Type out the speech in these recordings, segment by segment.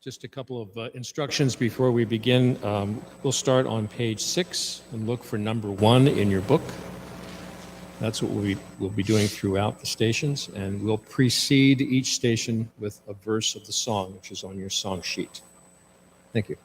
Just a couple of instructions before we begin. We'll start on page 6 and look for number 1 in your book. That's what we'll be doing throughout the stations, and we'll precede each station with a verse of the song, which is on your song sheet. Thank you.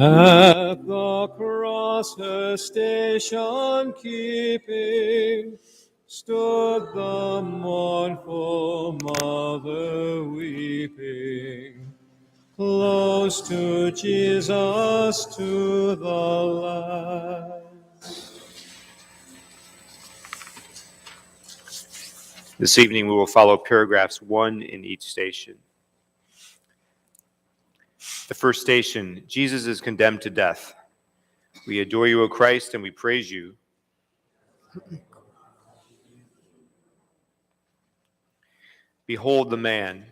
At the cross her station keeping, stood the mournful mother weeping, close to Jesus to the last. This evening we will follow paragraphs 1 in each station. The first station, Jesus is condemned to death. We adore you, O Christ, and we praise you. Behold the man.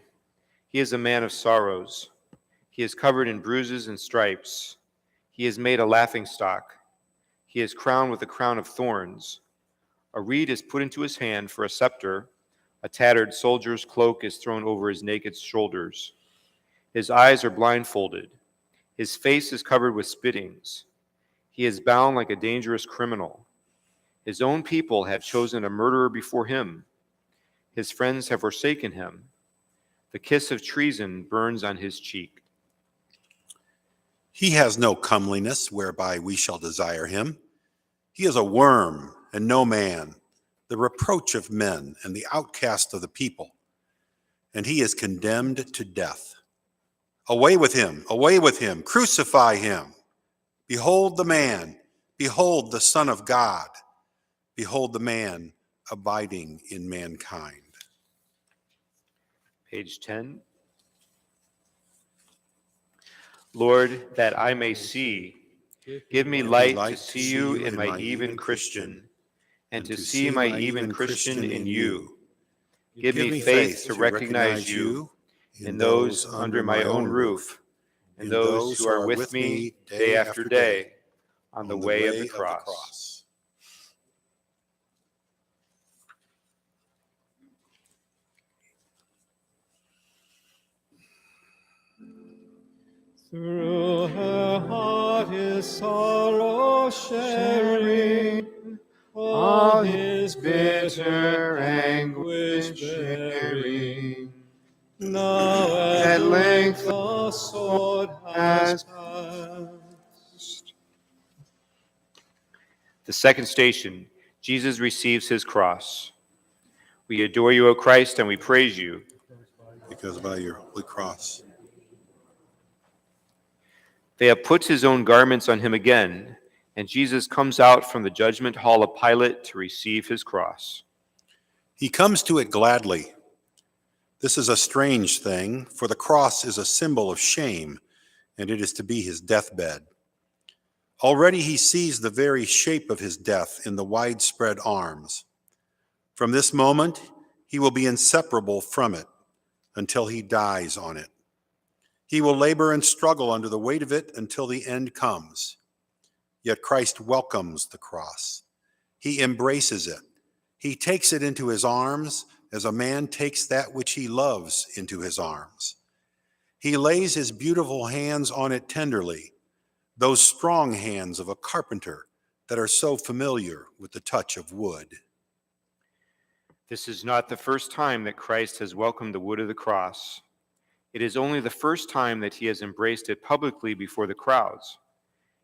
He is a man of sorrows. He is covered in bruises and stripes. He is made a laughingstock. He is crowned with a crown of thorns. A reed is put into his hand for a scepter. A tattered soldier's cloak is thrown over his naked shoulders. His eyes are blindfolded. His face is covered with spittings. He is bound like a dangerous criminal. His own people have chosen a murderer before him. His friends have forsaken him. The kiss of treason burns on his cheek. He has no comeliness whereby we shall desire him. He is a worm and no man, the reproach of men and the outcast of the people. And he is condemned to death. Away with him, crucify him. Behold the man, behold the Son of God, behold the man abiding in mankind. Page 10. Lord, that I may see, give me light to see you in my even Christian, and to see my even Christian in you. Give me faith to recognize you in those under my own roof, and those who are with me day after day on the way of the cross. Through her heart his sorrow sharing, all his bitter anguish bearing. Now at length the sword has passed. The second station, Jesus receives his cross. We adore you, O Christ, and we praise you. Because by your holy cross, They have put his own garments on him again, and Jesus comes out from the judgment hall of Pilate to receive his cross. he comes to it gladly. This is a strange thing, for the cross is a symbol of shame, and it is to be his deathbed. Already he sees the very shape of his death in the widespread arms. From this moment, he will be inseparable from it until he dies on it. He will labor and struggle under the weight of it until the end comes. Yet Christ welcomes the cross. He embraces it. He takes it into his arms as a man takes that which he loves into his arms. He lays his beautiful hands on it tenderly, those strong hands of a carpenter that are so familiar with the touch of wood. This is not the first time that Christ has welcomed the wood of the cross. It is only the first time that he has embraced it publicly before the crowds.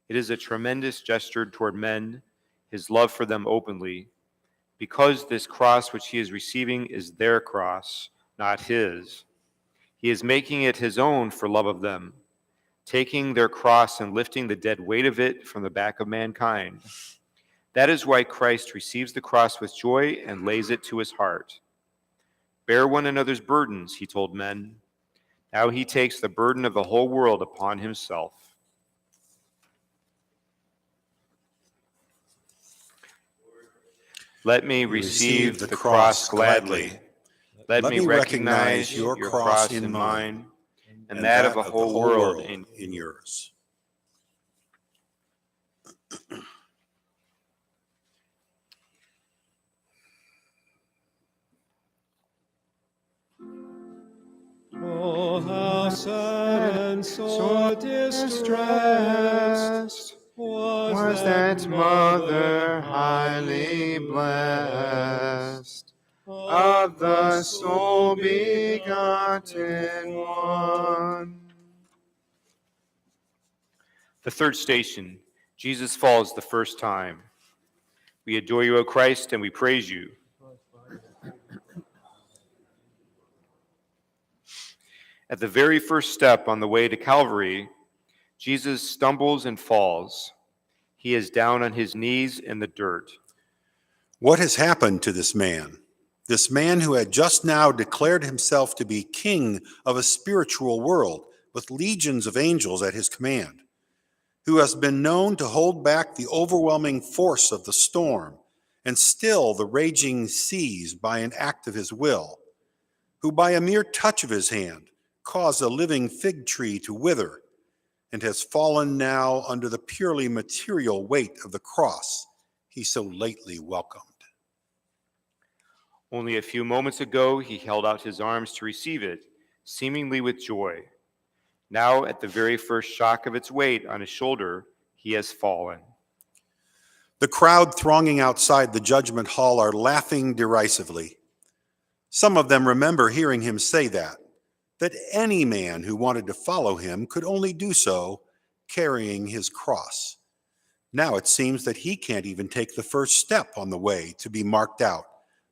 It is a tremendous gesture toward men, his love for them openly, because this cross which he is receiving is their cross, not his. He is making it his own for love of them, taking their cross and lifting the dead weight of it from the back of mankind. That is why Christ receives the cross with joy and lays it to his heart. Bear one another's burdens, he told men. Now he takes the burden of the whole world upon himself. Let me receive the cross gladly. Let me recognize your cross in mine, and that of the whole world in yours. Oh, how sad and so distressed was that mother highly blessed, of the sole begotten one. The third station, Jesus falls the first time. We adore you, O Christ, and we praise you. At the very first step on the way to Calvary, Jesus stumbles and falls. He is down on his knees in the dirt. What has happened to this man? This man who had just now declared himself to be king of a spiritual world with legions of angels at his command, who has been known to hold back the overwhelming force of the storm and still the raging seas by an act of his will, who by a mere touch of his hand caused a living fig tree to wither, and has fallen now under the purely material weight of the cross he so lately welcomed. Only a few moments ago, he held out his arms to receive it, seemingly with joy. Now, at the very first shock of its weight on his shoulder, he has fallen. The crowd thronging outside the judgment hall are laughing derisively. Some of them remember hearing him say that any man who wanted to follow him could only do so carrying his cross. Now it seems that he can't even take the first step on the way to be marked out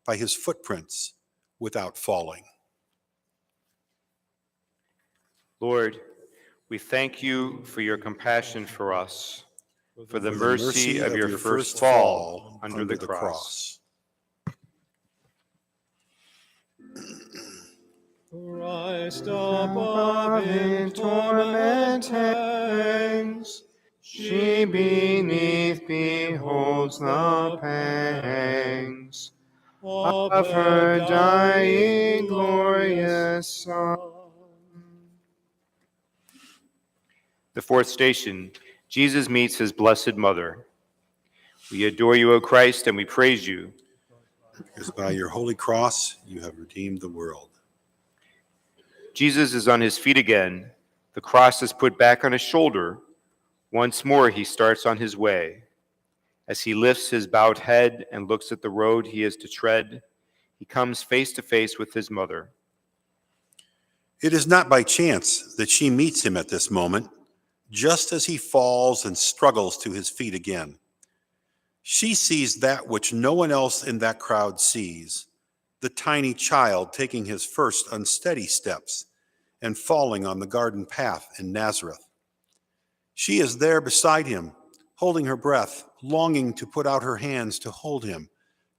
by his footprints without falling. Lord, we thank you for your compassion for us, for the mercy of your first fall under the cross. Christ above in torment hangs, she beneath beholds the pangs of her dying glorious Son. The fourth station, Jesus meets his blessed mother. We adore you, O Christ, and we praise you. Because by your holy cross you have redeemed the world. Jesus is on his feet again. The cross is put back on his shoulder. Once more he starts on his way. As he lifts his bowed head and looks at the road he is to tread, he comes face to face with his mother. It is not by chance that she meets him at this moment, just as he falls and struggles to his feet again. She sees that which no one else in that crowd sees, the tiny child taking his first unsteady steps and falling on the garden path in Nazareth. She is there beside him, holding her breath, longing to put out her hands to hold him,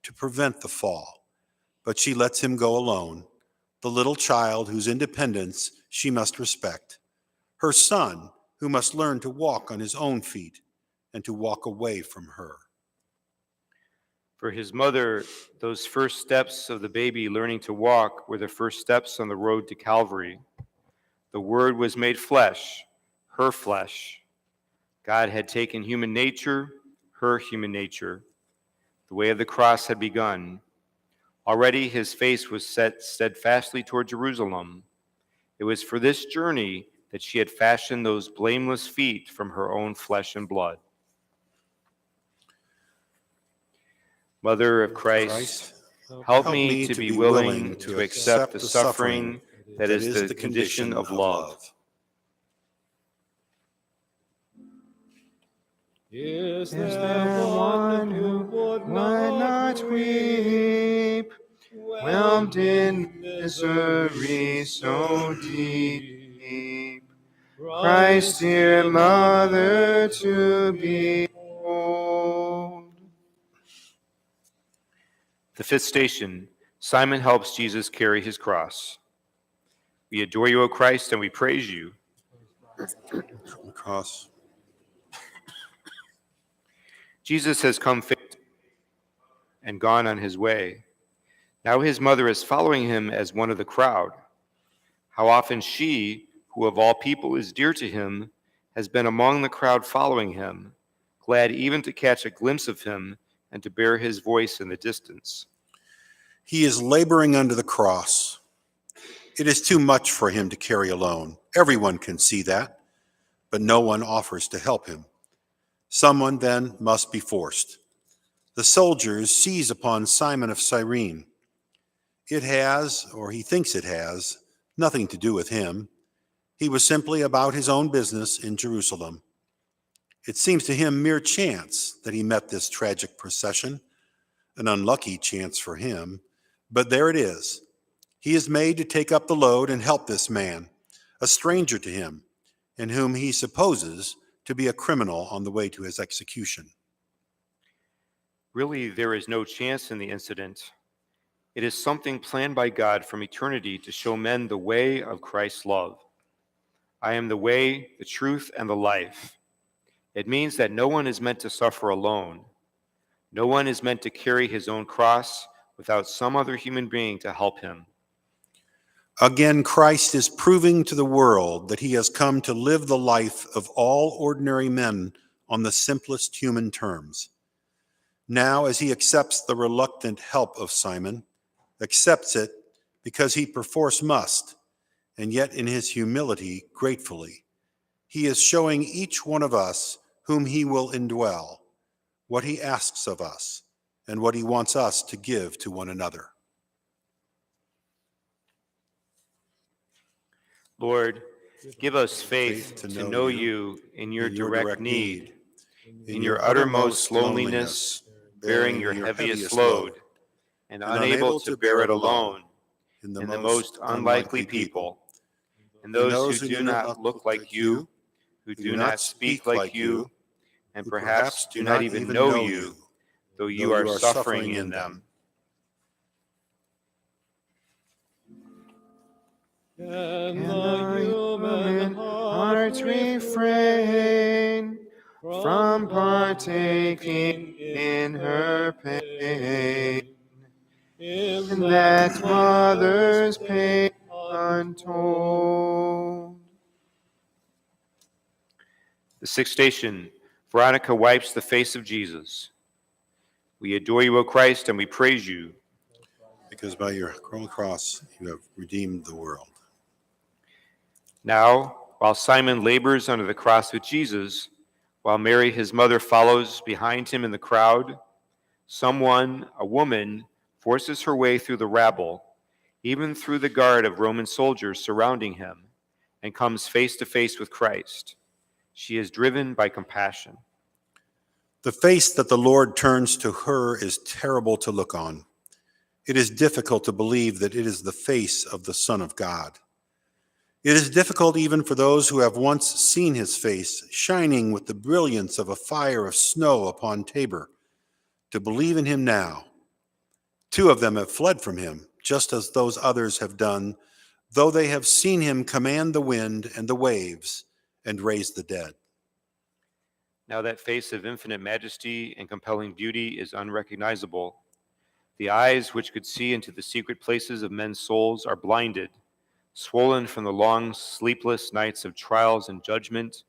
to prevent the fall. But she lets him go alone, the little child whose independence she must respect, her son who must learn to walk on his own feet and to walk away from her. For his mother, those first steps of the baby learning to walk were the first steps on the road to Calvary. The Word was made flesh, her flesh. God had taken human nature, her human nature. The way of the cross had begun. Already his face was set steadfastly toward Jerusalem. It was for this journey that she had fashioned those blameless feet from her own flesh and blood. Mother of Christ, help me to be willing to accept the suffering that is the condition of love. Is there one who would not weep, whelmed in misery so deep? Christ, dear Mother, to behold. The fifth station, Simon helps Jesus carry his cross. We adore you, O Christ, and we praise you. From the cross. Jesus has come and gone on his way. Now his mother is following him as one of the crowd. How often she, who of all people is dear to him, has been among the crowd following him, glad even to catch a glimpse of him and to bear his voice in the distance. He is laboring under the cross. It is too much for him to carry alone. Everyone can see that, but no one offers to help him. Someone then must be forced. The soldiers seize upon Simon of Cyrene. It has, or he thinks it has, nothing to do with him. He was simply about his own business in Jerusalem. It seems to him mere chance that he met this tragic procession, an unlucky chance for him, but there it is. He is made to take up the load and help this man, a stranger to him, and whom he supposes to be a criminal on the way to his execution. Really, there is no chance in the incident. It is something planned by God from eternity to show men the way of Christ's love. I am the way, the truth, and the life. It means that no one is meant to suffer alone. No one is meant to carry his own cross without some other human being to help him. Again, Christ is proving to the world that he has come to live the life of all ordinary men on the simplest human terms. Now, as he accepts the reluctant help of Simon, accepts it because he perforce must, and yet in his humility, gratefully, he is showing each one of us whom he will indwell, what he asks of us, and what he wants us to give to one another. Lord, give us faith to know you in your direct need, in your uttermost loneliness, bearing your heaviest load, and unable to bear it alone, in the most unlikely people, in those who do not look like you, who do not speak like you, and perhaps do not even know you, though you are suffering in them. Can the human heart refrain from partaking in her pain? In that mother's pain untold. The sixth station, Veronica wipes the face of Jesus. We adore you, O Christ, and we praise you. Because by your cruel cross, you have redeemed the world. Now, while Simon labors under the cross with Jesus, while Mary, his mother, follows behind him in the crowd, someone, a woman, forces her way through the rabble, even through the guard of Roman soldiers surrounding him, and comes face to face with Christ. She is driven by compassion. The face that the Lord turns to her is terrible to look on. It is difficult to believe that it is the face of the Son of God. It is difficult even for those who have once seen his face shining with the brilliance of a fire of snow upon Tabor to believe in him now. Two of them have fled from him, just as those others have done, though they have seen him command the wind and the waves and raise the dead. Now that face of infinite majesty and compelling beauty is unrecognizable. The eyes which could see into the secret places of men's souls are blinded, swollen from the long sleepless nights of trials and judgment,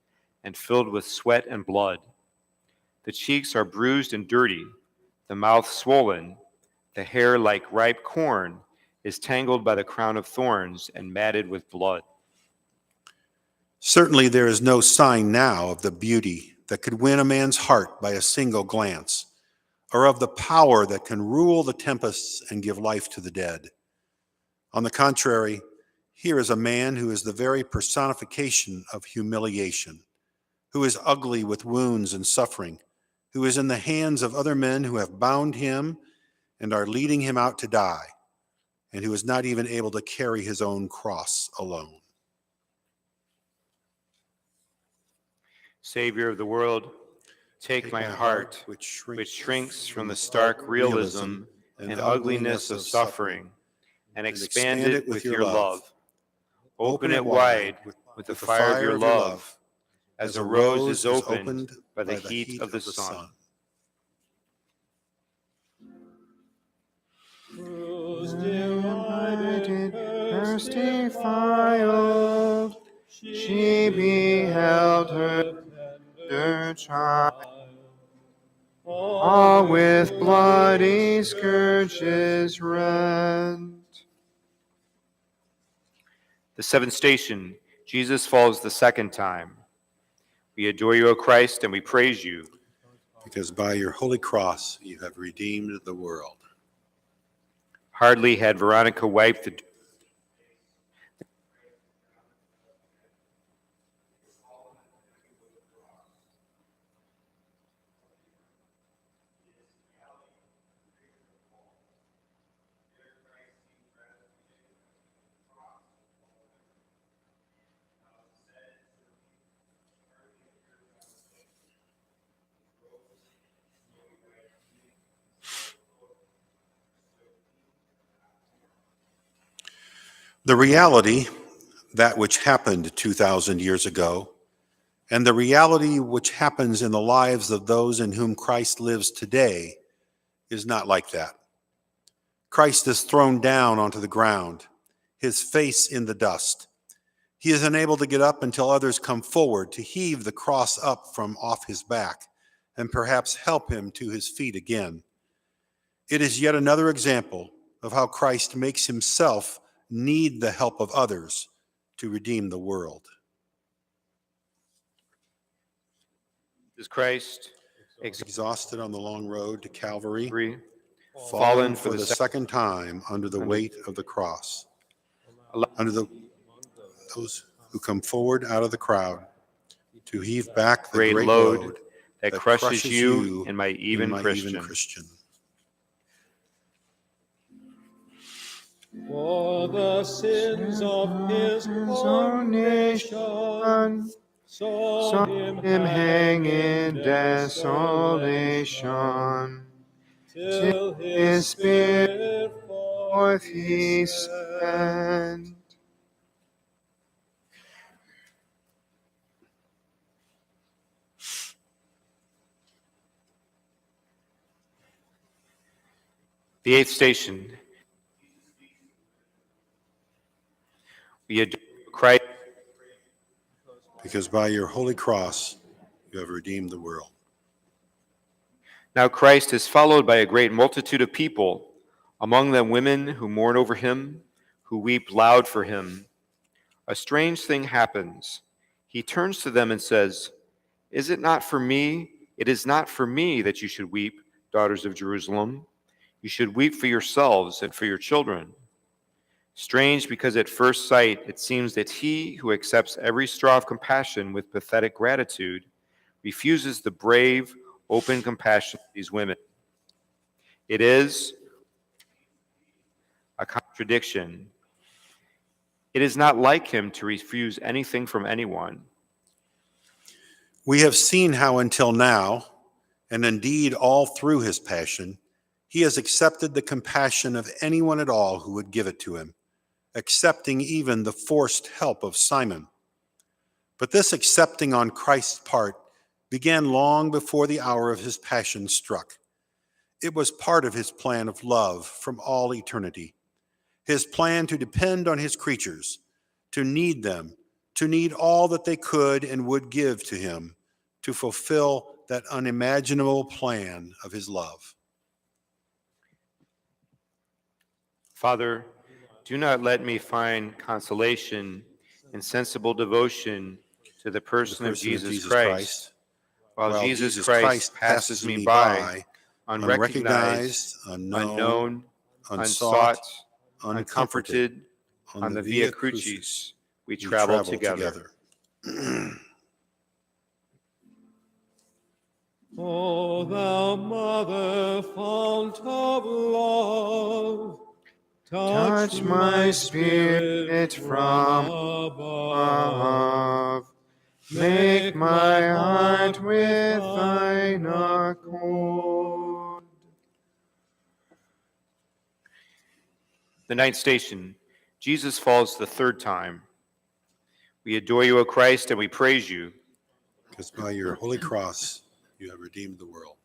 and filled with sweat and blood. The cheeks are bruised and dirty, the mouth swollen, the hair like ripe corn is tangled by the crown of thorns and matted with blood. Certainly there is no sign now of the beauty that could win a man's heart by a single glance, or of the power that can rule the tempests and give life to the dead. On the contrary, here is a man who is the very personification of humiliation, who is ugly with wounds and suffering, who is in the hands of other men who have bound him and are leading him out to die, and who is not even able to carry his own cross alone. Savior of the world, take my heart, which shrinks from the stark realism and ugliness of suffering, and expand it with your love. Open it wide with the fire of your love, as a rose is opened by the heat of the sun. Whose divided, thirsty filed, she beheld her tender child, all with bloody scourges rent. The seventh station, Jesus falls the second time. We adore you, O Christ, and we praise you, Because by your holy cross you have redeemed the world. Hardly had Veronica wiped the The reality, that which happened 2,000 years ago, and the reality which happens in the lives of those in whom Christ lives today is not like that. Christ is thrown down onto the ground, his face in the dust. He is unable to get up until others come forward to heave the cross up from off his back and perhaps help him to his feet again. It is yet another example of how Christ makes himself need the help of others to redeem the world. is Christ, Exhausted on the long road to Calvary, fallen for the second time under the weight of the cross, under those who come forward out of the crowd to heave back the great load that crushes you and my even Christian. For the sins of his own nation, saw him hang in desolation, till his spirit forth he sent. The eighth station. We adore Christ, Because by your holy cross you have redeemed the world. Now Christ is followed by a great multitude of people, among them women who mourn over him, who weep loud for him. A strange thing happens. He turns to them and says, Is it not for me? It is not for me that you should weep, daughters of Jerusalem. You should weep for yourselves and for your children. Strange, because at first sight it seems that he who accepts every straw of compassion with pathetic gratitude refuses the brave, open compassion to these women. It is a contradiction. It is not like him to refuse anything from anyone. We have seen how until now, and indeed all through his passion, he has accepted the compassion of anyone at all who would give it to him, accepting even the forced help of Simon. But this accepting on Christ's part began long before the hour of his passion struck. It was part of his plan of love from all eternity, his plan to depend on his creatures, to need them, to need all that they could and would give to him, to fulfill that unimaginable plan of his love. Father, do not let me find consolation in sensible devotion to the person of Jesus Christ, while Jesus Christ passes me by, unrecognized, unknown, unsought, uncomforted, on the Via Crucis we travel together. O thou mother, fount of love, Touch my spirit from above. Make my heart with thine accord. The ninth station, Jesus falls the third time. We adore you, O Christ, and we praise you. Because by your holy cross, you have redeemed the world.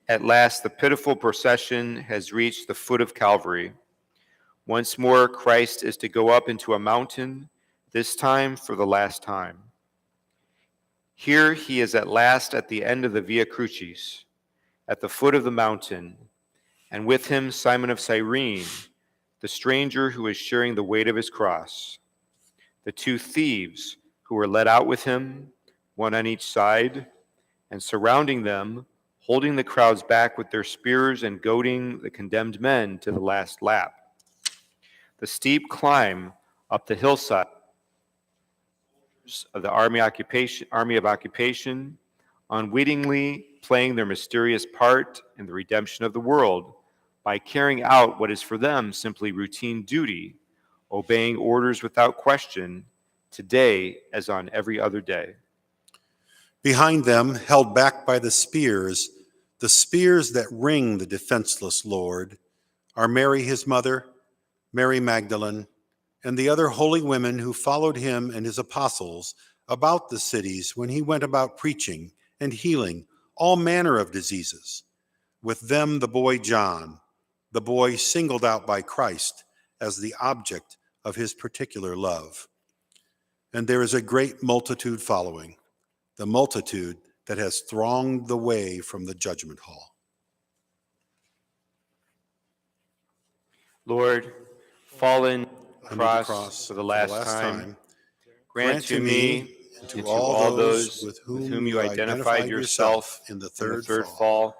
At last, the pitiful procession has reached the foot of Calvary. Once more, Christ is to go up into a mountain, this time for the last time. Here he is at last at the end of the Via Crucis, at the foot of the mountain, and with him Simon of Cyrene, the stranger who is sharing the weight of his cross, the two thieves who were led out with him, one on each side, and surrounding them, holding the crowds back with their spears and goading the condemned men to the last lap. The steep climb up the hillside of the army of occupation, unwittingly playing their mysterious part in the redemption of the world by carrying out what is for them simply routine duty, obeying orders without question, today as on every other day. Behind them, held back by the spears that ring the defenseless Lord, are Mary his mother, Mary Magdalene, and the other holy women who followed him and his apostles about the cities when he went about preaching and healing all manner of diseases. With them the boy John, the boy singled out by Christ as the object of his particular love. And there is a great multitude following, the multitude that has thronged the way from the judgment hall. Lord, fallen Under the cross for the last time, grant to me and and to all those with whom you identified yourself in the third fall,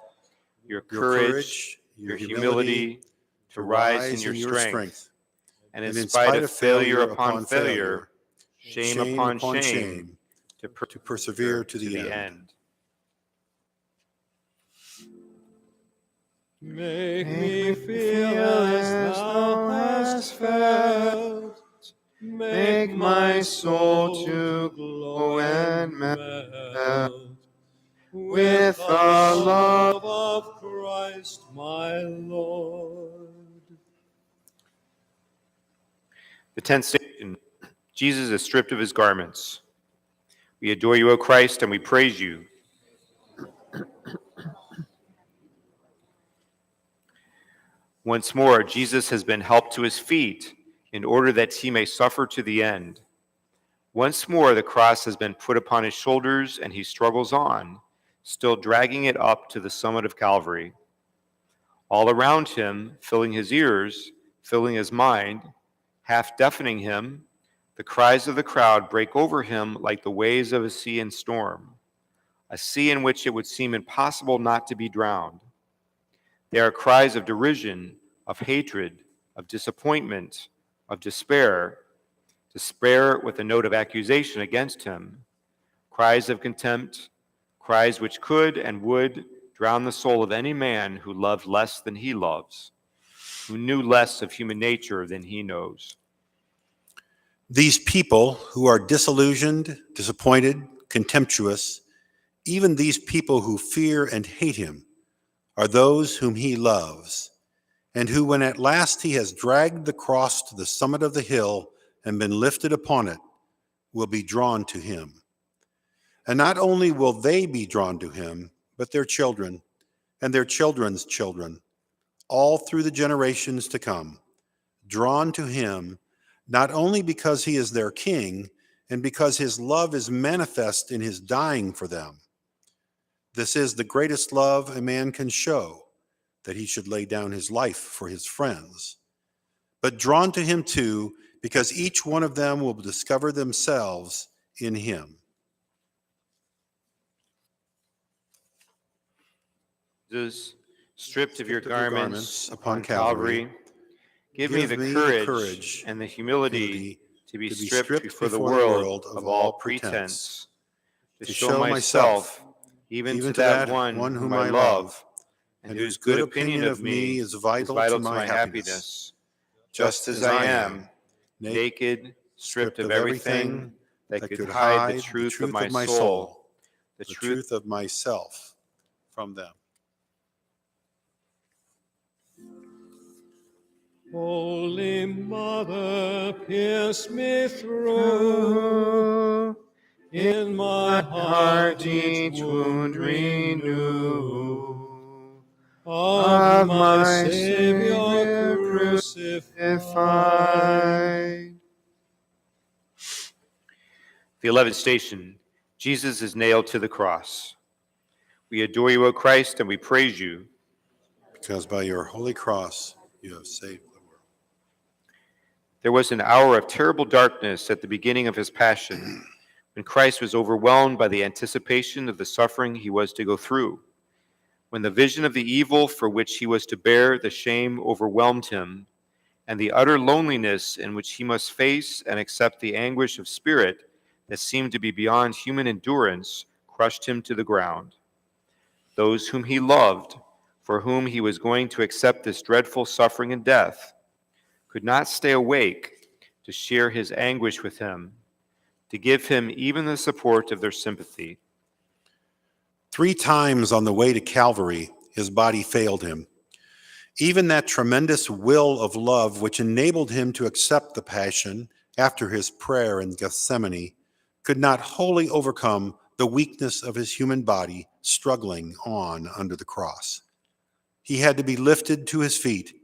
your courage, your humility, to rise in your strength, and in spite of failure upon failure, shame upon shame, to persevere to the end. Make me feel as thou hast felt. Make my soul to glow and melt with the love of Christ my Lord. The 10th station, Jesus is stripped of his garments. We adore you, O Christ, and we praise you. Once more, Jesus has been helped to his feet in order that he may suffer to the end. Once more, the cross has been put upon his shoulders, and he struggles on, still dragging it up to the summit of Calvary. All around him, filling his ears, filling his mind, half deafening him, the cries of the crowd break over him like the waves of a sea in storm, a sea in which it would seem impossible not to be drowned. They are cries of derision, of hatred, of disappointment, of despair with a note of accusation against him, cries of contempt, cries which could and would drown the soul of any man who loved less than he loves, who knew less of human nature than he knows. These people who are disillusioned, disappointed, contemptuous, even these people who fear and hate him, are those whom he loves, and who, when at last he has dragged the cross to the summit of the hill and been lifted upon it, will be drawn to him. And not only will they be drawn to him, but their children and their children's children, all through the generations to come, drawn to him, not only because he is their king, and because his love is manifest in his dying for them. This is the greatest love a man can show, that he should lay down his life for his friends. But drawn to him too, because each one of them will discover themselves in him. Jesus, stripped of your garments upon upon Calvary, give me the courage and the humility to be stripped before the world of all pretense, to show myself even to that one whom I love, and whose good opinion of me is vital to my happiness, just as I am, naked, stripped of everything that could hide the truth of my soul, the truth of myself from them. Holy Mother, pierce me through. In my heart each wound renew. Of my Savior crucified. The 11th station, Jesus is nailed to the cross. We adore you, O Christ, and we praise you, Because by your holy cross you have saved the world. There was an hour of terrible darkness at the beginning of his passion, when Christ was overwhelmed by the anticipation of the suffering he was to go through. When the vision of the evil for which he was to bear the shame overwhelmed him, and the utter loneliness in which he must face and accept the anguish of spirit that seemed to be beyond human endurance crushed him to the ground. Those whom he loved, for whom he was going to accept this dreadful suffering and death, could not stay awake to share his anguish with him, to give him even the support of their sympathy. 3 times on the way to Calvary, his body failed him. Even that tremendous will of love which enabled him to accept the passion after his prayer in Gethsemane could not wholly overcome the weakness of his human body struggling on under the cross. He had to be lifted to his feet.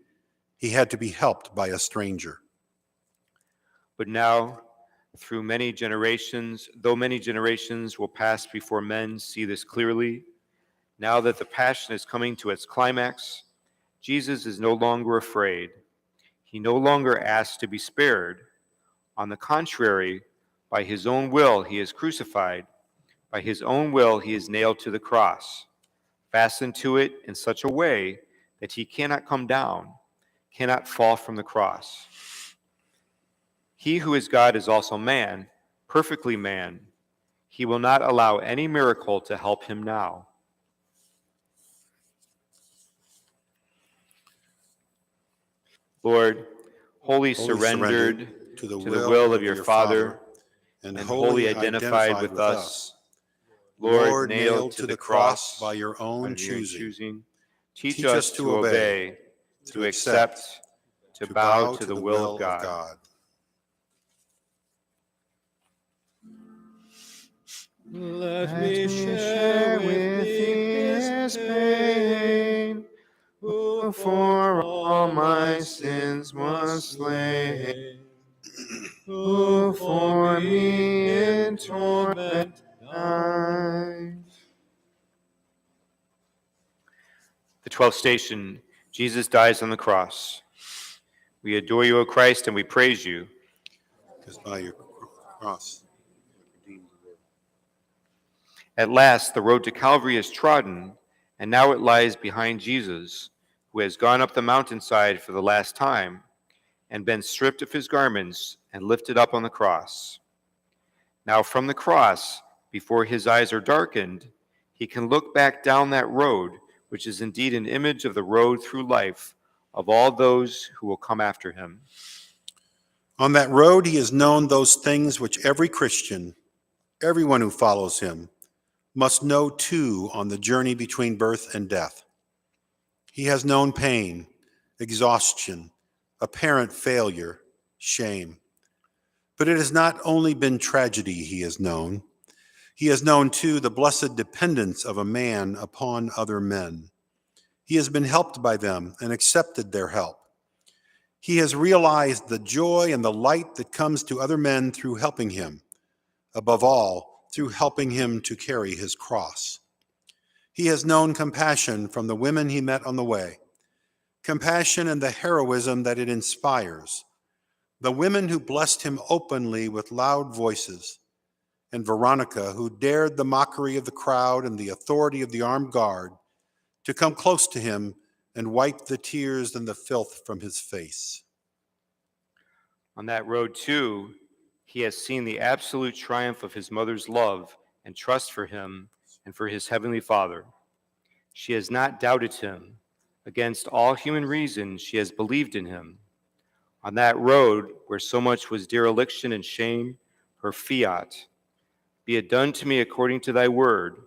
He had to be helped by a stranger. But now, though many generations will pass before men see this clearly, now that the passion is coming to its climax, Jesus is no longer afraid. He no longer asks to be spared. On the contrary, by his own will he is crucified. By his own will he is nailed to the cross, fastened to it in such a way that he cannot come down, cannot fall from the cross. He who is God is also man, perfectly man. He will not allow any miracle to help him now. Lord, wholly surrendered to the will of your Father, and wholly identified with us, Lord, nailed to the cross by your own choosing, teach us to obey, to accept, to bow to the will of God. Let me share with thee his pain, who for all my sins was slain, who for me in torment died. The 12th station, Jesus dies on the cross. We adore you, O Christ, and we praise you, because by your cross. At last, the road to Calvary is trodden, and now it lies behind Jesus, who has gone up the mountainside for the last time and been stripped of his garments and lifted up on the cross. Now from the cross, before his eyes are darkened, he can look back down that road, which is indeed an image of the road through life of all those who will come after him. On that road, he has known those things which every Christian, everyone who follows him, must know too on the journey between birth and death. He has known pain, exhaustion, apparent failure, shame. But it has not only been tragedy he has known. He has known too the blessed dependence of a man upon other men. He has been helped by them and accepted their help. He has realized the joy and the light that comes to other men through helping him, above all, through helping him to carry his cross. He has known compassion from the women he met on the way, compassion and the heroism that it inspires, the women who blessed him openly with loud voices, and Veronica, who dared the mockery of the crowd and the authority of the armed guard to come close to him and wipe the tears and the filth from his face. On that road, too, he has seen the absolute triumph of his mother's love and trust for him and for his heavenly Father. She has not doubted him. Against all human reason, she has believed in him. On that road, where so much was dereliction and shame, her fiat, "Be it done to me according to thy word,"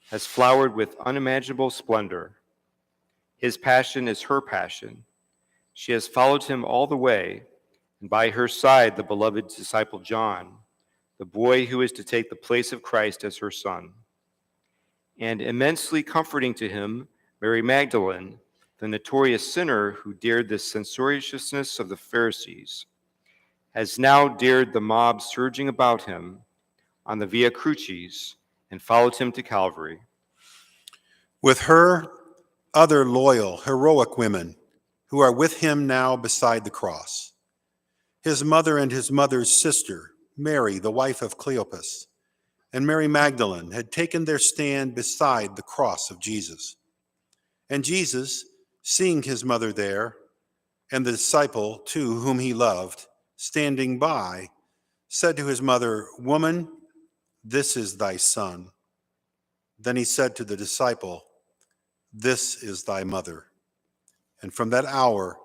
has flowered with unimaginable splendor. His passion is her passion. She has followed him all the way, and by her side the beloved disciple John, the boy who is to take the place of Christ as her son. And immensely comforting to him, Mary Magdalene, the notorious sinner who dared the censoriousness of the Pharisees, has now dared the mob surging about him on the Via Crucis and followed him to Calvary. With her, other loyal, heroic women who are with him now beside the cross. His mother and his mother's sister, Mary, the wife of Cleopas, and Mary Magdalene had taken their stand beside the cross of Jesus. And Jesus, seeing his mother there, and the disciple, too, whom he loved, standing by, said to his mother, "Woman, this is thy son." Then he said to the disciple, "This is thy mother." And from that hour,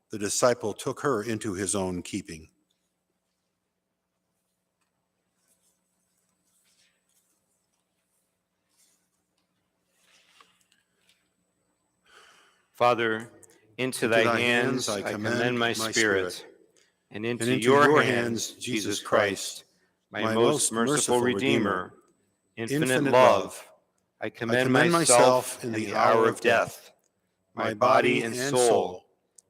the disciple took her into his own keeping. Father, into thy hands I commend my spirit, and into your hands, Jesus Christ, my most merciful Redeemer, infinite love, I commend myself in the hour of death, my body and soul,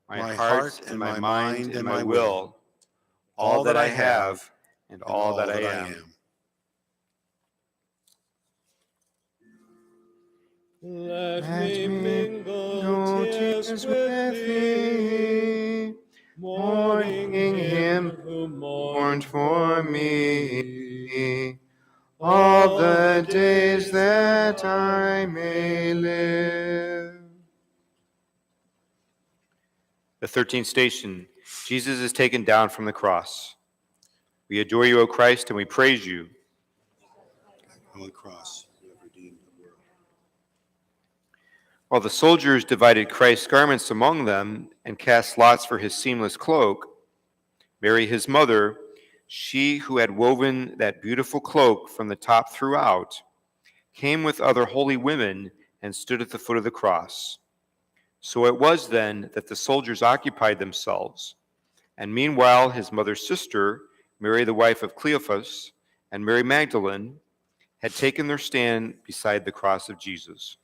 my heart and my mind and my will, all that I have and all that I am. Let Let me me mingle tears with thee, mourning him who mourned for me, all the days that I may live. The 13th station, Jesus is taken down from the cross. We adore you, O Christ, and we praise you. On the cross, you have redeemed the world. While the soldiers divided Christ's garments among them and cast lots for his seamless cloak, Mary, his mother, she who had woven that beautiful cloak from the top throughout, came with other holy women and stood at the foot of the cross. So it was then that the soldiers occupied themselves, and meanwhile his mother's sister, Mary the wife of Cleophas, and Mary Magdalene had taken their stand beside the cross of Jesus.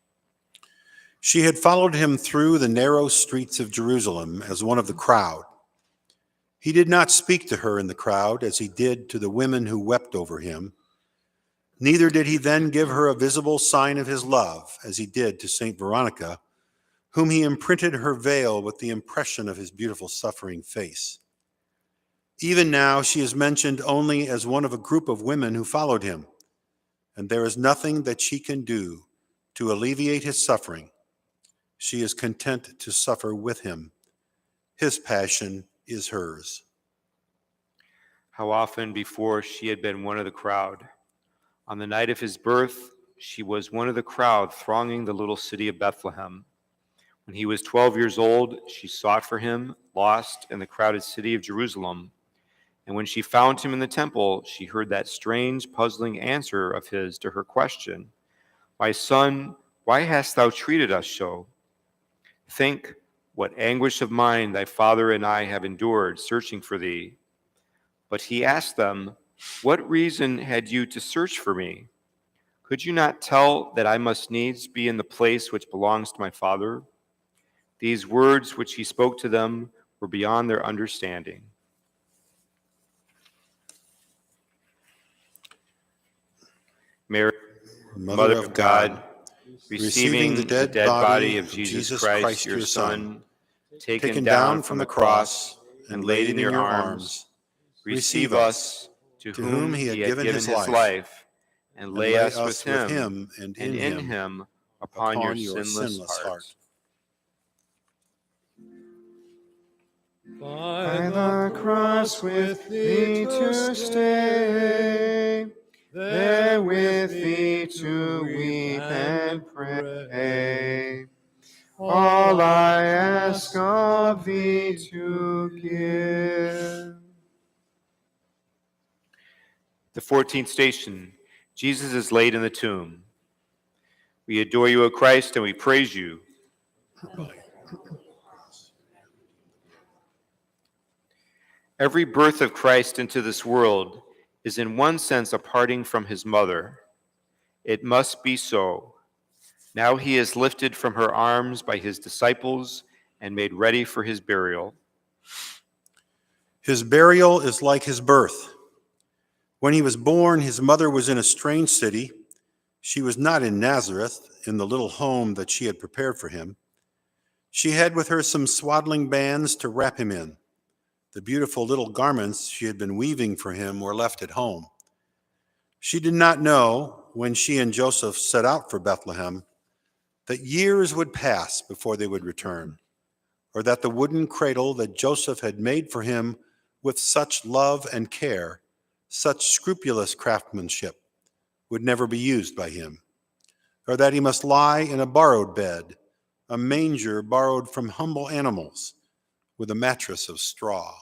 She had followed him through the narrow streets of Jerusalem as one of the crowd. He did not speak to her in the crowd as he did to the women who wept over him. Neither did he then give her a visible sign of his love as he did to Saint Veronica, whom he imprinted her veil with the impression of his beautiful suffering face. Even now she is mentioned only as one of a group of women who followed him, and there is nothing that she can do to alleviate his suffering. She is content to suffer with him. His passion is hers. How often before she had been one of the crowd. On the night of his birth, she was one of the crowd thronging the little city of Bethlehem. When he was 12 years old, she sought for him, lost in the crowded city of Jerusalem. And when she found him in the temple, she heard that strange, puzzling answer of his to her question, "My son, why hast thou treated us so? Think what anguish of mind thy father and I have endured, searching for thee." But he asked them, "What reason had you to search for me? Could you not tell that I must needs be in the place which belongs to my father?" These words which he spoke to them were beyond their understanding. Mary, Mother of God, receiving the dead body of Jesus Christ, your Son, taken down from the cross and laid in your arms, receive us, to whom he had given his life, and lay us with him and in him upon your sinless heart. By the cross with thee to stay, there with thee to weep and pray. All I ask of thee to give. The 14th station, Jesus is laid in the tomb. We adore you, O Christ, and we praise you. Every birth of Christ into this world is in one sense a parting from his mother. It must be so. Now he is lifted from her arms by his disciples and made ready for his burial. His burial is like his birth. When he was born, his mother was in a strange city. She was not in Nazareth, in the little home that she had prepared for him. She had with her some swaddling bands to wrap him in. The beautiful little garments she had been weaving for him were left at home. She did not know, when she and Joseph set out for Bethlehem, that years would pass before they would return, or that the wooden cradle that Joseph had made for him with such love and care, such scrupulous craftsmanship, would never be used by him, or that he must lie in a borrowed bed, a manger borrowed from humble animals, with a mattress of straw.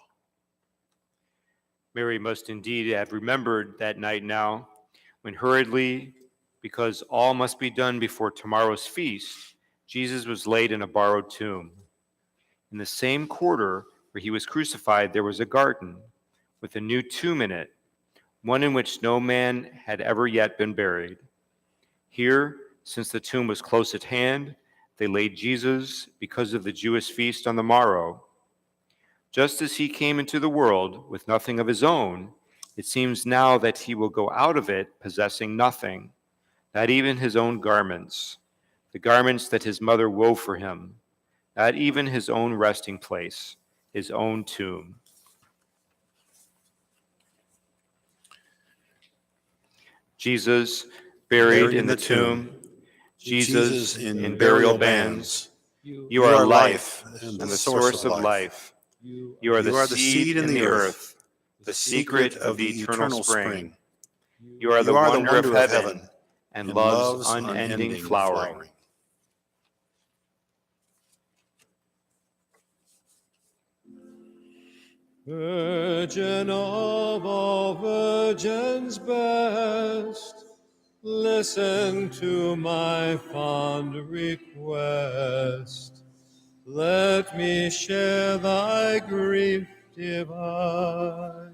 Mary must indeed have remembered that night now, when hurriedly, because all must be done before tomorrow's feast, Jesus was laid in a borrowed tomb. In the same quarter where he was crucified, there was a garden with a new tomb in it, one in which no man had ever yet been buried. Here, since the tomb was close at hand, they laid Jesus because of the Jewish feast on the morrow. Just as he came into the world with nothing of his own, it seems now that he will go out of it possessing nothing, not even his own garments, the garments that his mother wove for him, not even his own resting place, his own tomb. Jesus, buried in the tomb, Jesus in burial bands. You are life and the source of life. You are the seed in the earth, the secret of the eternal spring. You are the wonder of heaven and love's unending flowering. Virgin of all virgins best, listen to my fond request. Let me share thy grief divine.